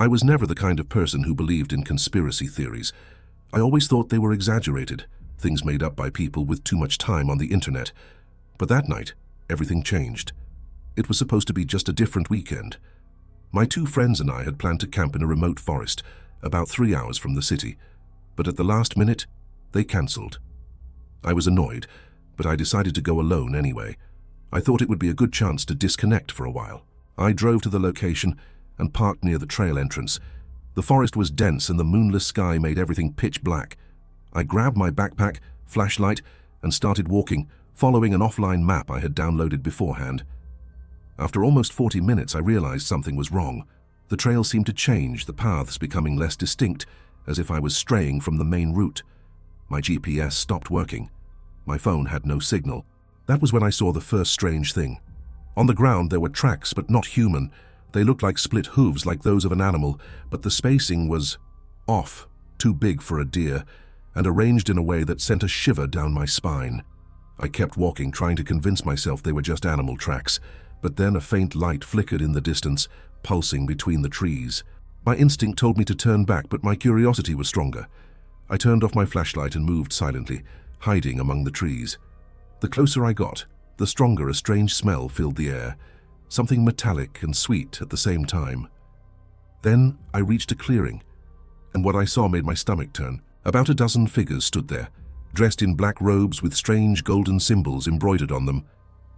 I was never the kind of person who believed in conspiracy theories. I always thought they were exaggerated, things made up by people with too much time on the internet. But that night, everything changed. It was supposed to be just a different weekend. My two friends and I had planned to camp in a remote forest, about 3 hours from the city, but at the last minute, they cancelled. I was annoyed, but I decided to go alone anyway. I thought it would be a good chance to disconnect for a while. I drove to the location and parked near the trail entrance. The forest was dense and the moonless sky made everything pitch black. I grabbed my backpack, flashlight, and started walking, following an offline map I had downloaded beforehand. After almost 40 minutes, I realized something was wrong. The trail seemed to change, the paths becoming less distinct, as if I was straying from the main route. My GPS stopped working. My phone had no signal. That was when I saw the first strange thing. On the ground there were tracks, but not human. They looked like split hooves like those of an animal, but the spacing was off, too big for a deer, and arranged in a way that sent a shiver down my spine. I kept walking, trying to convince myself they were just animal tracks, but then a faint light flickered in the distance, pulsing between the trees. My instinct told me to turn back, but my curiosity was stronger. I turned off my flashlight and moved silently, hiding among the trees. The closer I got, the stronger a strange smell filled the air, something metallic and sweet at the same time. Then I reached a clearing, and what I saw made my stomach turn. About a dozen figures stood there, dressed in black robes with strange golden symbols embroidered on them.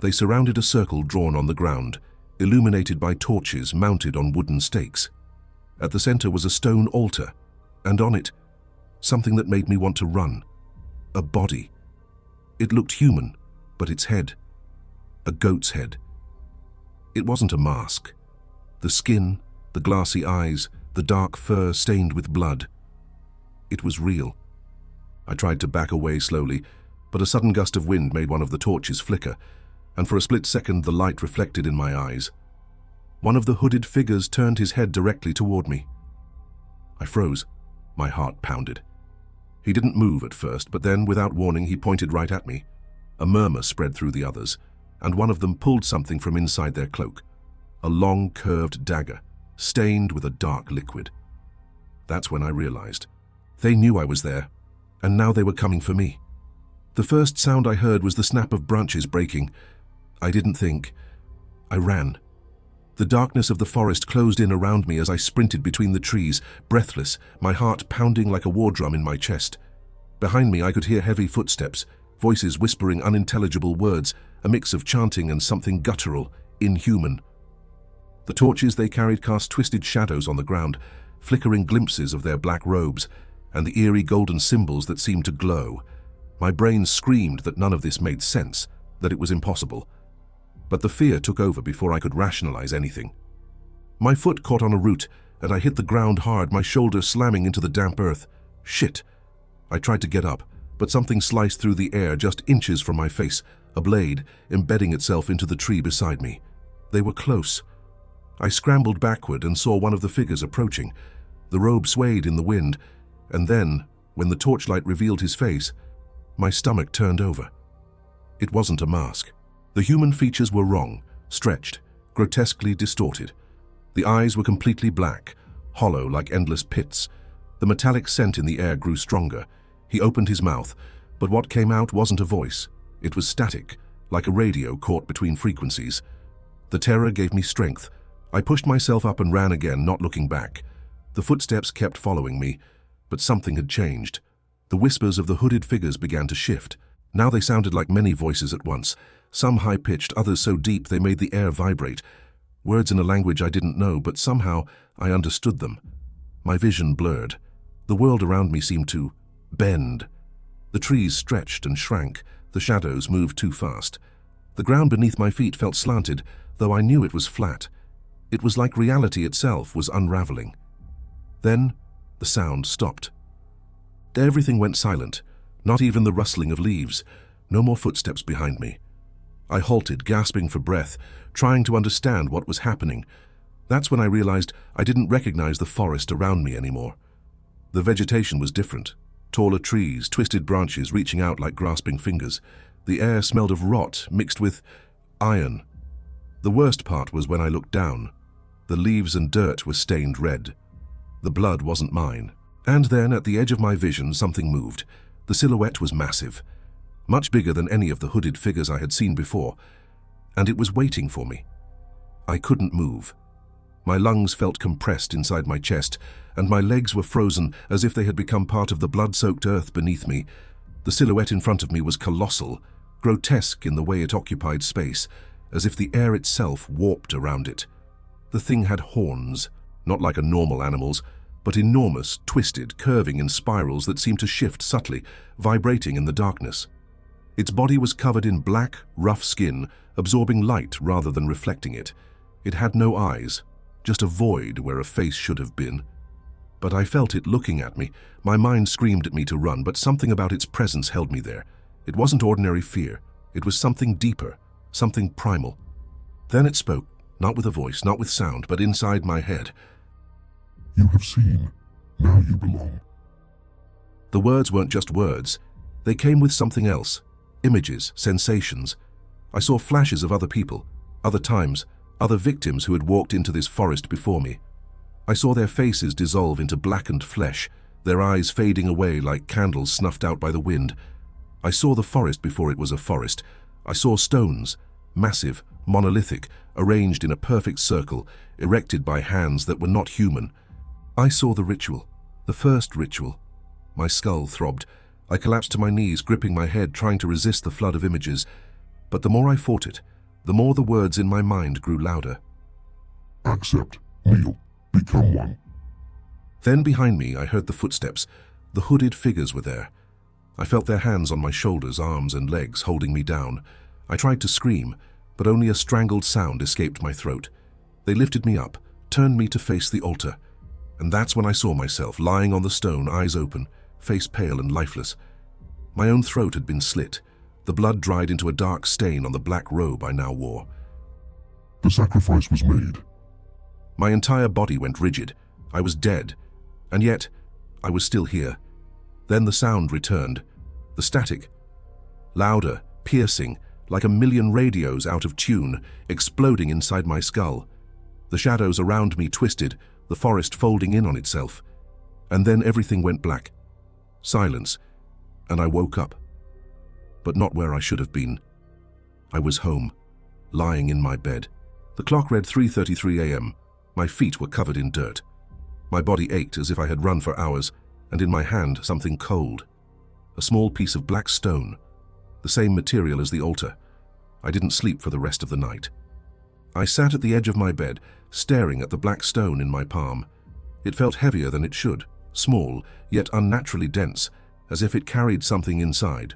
They surrounded a circle drawn on the ground, illuminated by torches mounted on wooden stakes. At the center was a stone altar, and on it, something that made me want to run. A body. It looked human, but its head, a goat's head. It wasn't a mask. The skin, the glassy eyes, the dark fur stained with blood. It was real. I tried to back away slowly, but a sudden gust of wind made one of the torches flicker, and for a split second the light reflected in my eyes. One of the hooded figures turned his head directly toward me. I froze. My heart pounded. He didn't move at first, but then, without warning, he pointed right at me. A murmur spread through the others, and one of them pulled something from inside their cloak. A long, curved dagger, stained with a dark liquid. That's when I realized. They knew I was there, and now they were coming for me. The first sound I heard was the snap of branches breaking. I didn't think. I ran. The darkness of the forest closed in around me as I sprinted between the trees, breathless, my heart pounding like a war drum in my chest. Behind me I could hear heavy footsteps, voices whispering unintelligible words, a mix of chanting and something guttural, inhuman. The torches they carried cast twisted shadows on the ground, flickering glimpses of their black robes, and the eerie golden symbols that seemed to glow. My brain screamed that none of this made sense, that it was impossible. But the fear took over before I could rationalize anything. My foot caught on a root, and I hit the ground hard, my shoulder slamming into the damp earth. Shit! I tried to get up, but something sliced through the air just inches from my face, a blade embedding itself into the tree beside me. They were close. I scrambled backward and saw one of the figures approaching. The robe swayed in the wind, and then, when the torchlight revealed his face, my stomach turned over. It wasn't a mask. The human features were wrong, stretched, grotesquely distorted. The eyes were completely black, hollow like endless pits. The metallic scent in the air grew stronger. He opened his mouth, but what came out wasn't a voice. It was static, like a radio caught between frequencies. The terror gave me strength. I pushed myself up and ran again, not looking back. The footsteps kept following me, but something had changed. The whispers of the hooded figures began to shift. Now they sounded like many voices at once, some high-pitched, others so deep they made the air vibrate. Words in a language I didn't know, but somehow I understood them. My vision blurred. The world around me seemed to bend. The trees stretched and shrank. The shadows moved too fast. The ground beneath my feet felt slanted, though I knew it was flat. It was like reality itself was unraveling. Then the sound stopped. Everything went silent, not even the rustling of leaves. No more footsteps behind me. I halted, gasping for breath, trying to understand what was happening. That's when I realized I didn't recognize the forest around me anymore. The vegetation was different. Taller trees, twisted branches reaching out like grasping fingers. The air smelled of rot mixed with iron. The worst part was when I looked down. The leaves and dirt were stained red, The blood wasn't mine. And then, at the edge of my vision, something moved. The silhouette was massive, much bigger than any of the hooded figures I had seen before, and it was waiting for me. I couldn't move. My lungs felt compressed inside my chest, and my legs were frozen as if they had become part of the blood-soaked earth beneath me. The silhouette in front of me was colossal, grotesque in the way it occupied space, as if the air itself warped around it. The thing had horns, not like a normal animal's, but enormous, twisted, curving in spirals that seemed to shift subtly, vibrating in the darkness. Its body was covered in black, rough skin, absorbing light rather than reflecting it. It had no eyes, just a void where a face should have been. But I felt it looking at me. My mind screamed at me to run, but something about its presence held me there. It wasn't ordinary fear. It was something deeper, something primal. Then it spoke, not with a voice, not with sound, but inside my head. "You have seen. Now you belong." The words weren't just words. They came with something else. Images, sensations. I saw flashes of other people, other times, other victims who had walked into this forest before me. I saw their faces dissolve into blackened flesh, their eyes fading away like candles snuffed out by the wind. I saw the forest before it was a forest. I saw stones, massive, monolithic, arranged in a perfect circle, erected by hands that were not human. I saw the ritual, the first ritual. My skull throbbed. I collapsed to my knees, gripping my head, trying to resist the flood of images. But the more I fought it, the more the words in my mind grew louder. "Accept, kneel, become one." Then behind me I heard the footsteps. The hooded figures were there. I felt their hands on my shoulders, arms and legs, holding me down. I tried to scream, but only a strangled sound escaped my throat. They lifted me up, turned me to face the altar. And that's when I saw myself, lying on the stone, eyes open, face pale and lifeless. My own throat had been slit. The blood dried into a dark stain on the black robe I now wore. "The sacrifice was made." My entire body went rigid. I was dead. And yet, I was still here. Then the sound returned. The static. Louder, piercing, like a million radios out of tune, exploding inside my skull. The shadows around me twisted, the forest folding in on itself. And then everything went black. Silence. And I woke up. But not where I should have been. I was home, lying in my bed. The clock read 3:33 a.m. My feet were covered in dirt. My body ached as if I had run for hours, and in my hand something cold. A small piece of black stone, the same material as the altar. I didn't sleep for the rest of the night. I sat at the edge of my bed, staring at the black stone in my palm. It felt heavier than it should, small, yet unnaturally dense, as if it carried something inside.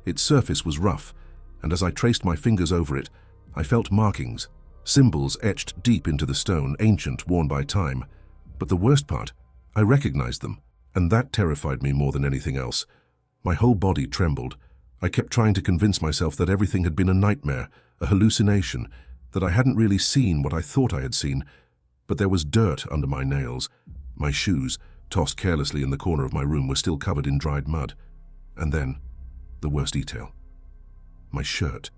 Its surface was rough, and as I traced my fingers over it, I felt markings, symbols etched deep into the stone, ancient, worn by time. But the worst part, I recognized them, and that terrified me more than anything else. My whole body trembled. I kept trying to convince myself that everything had been a nightmare, a hallucination, that I hadn't really seen what I thought I had seen. But there was dirt under my nails. My shoes, tossed carelessly in the corner of my room, were still covered in dried mud. And then, the worst detail. My shirt.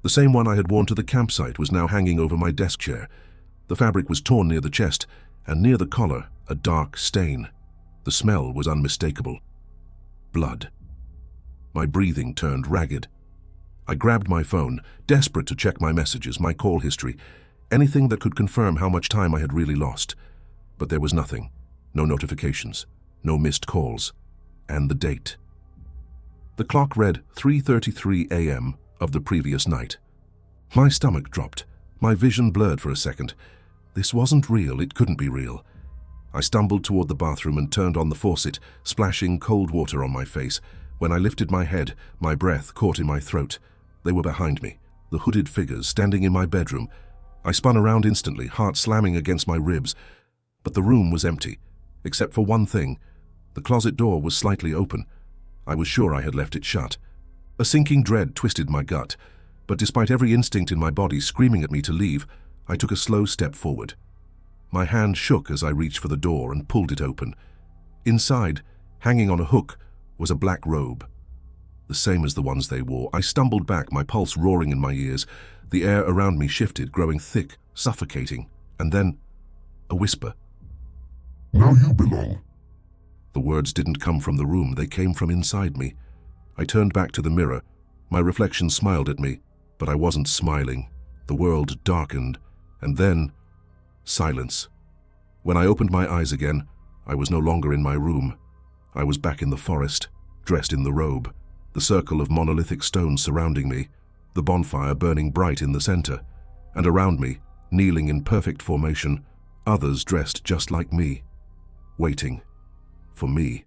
The same one I had worn to the campsite was now hanging over my desk chair. The fabric was torn near the chest, and near the collar, a dark stain. The smell was unmistakable. Blood. My breathing turned ragged. I grabbed my phone, desperate to check my messages, my call history, anything that could confirm how much time I had really lost. But there was nothing. No notifications, no missed calls, and the date. The clock read 3:33 a.m. of the previous night. My stomach dropped. My vision blurred for a second. This wasn't real. It couldn't be real. I stumbled toward the bathroom and turned on the faucet, splashing cold water on my face. When I lifted my head, my breath caught in my throat. They were behind me, the hooded figures standing in my bedroom. I spun around instantly, heart slamming against my ribs. But the room was empty, except for one thing. The closet door was slightly open. I was sure I had left it shut. A sinking dread twisted my gut, but despite every instinct in my body screaming at me to leave, I took a slow step forward. My hand shook as I reached for the door and pulled it open. Inside, hanging on a hook, was a black robe, the same as the ones they wore. I stumbled back, my pulse roaring in my ears. The air around me shifted, growing thick, suffocating, and then a whisper. Now you belong. The words didn't come from the room, they came from inside me. I turned back to the mirror. My reflection smiled at me, but I wasn't smiling. The world darkened, and then silence. When I opened my eyes again, I was no longer in my room. I was back in the forest, dressed in the robe, the circle of monolithic stones surrounding me, the bonfire burning bright in the center, and around me, kneeling in perfect formation, others dressed just like me, waiting for me.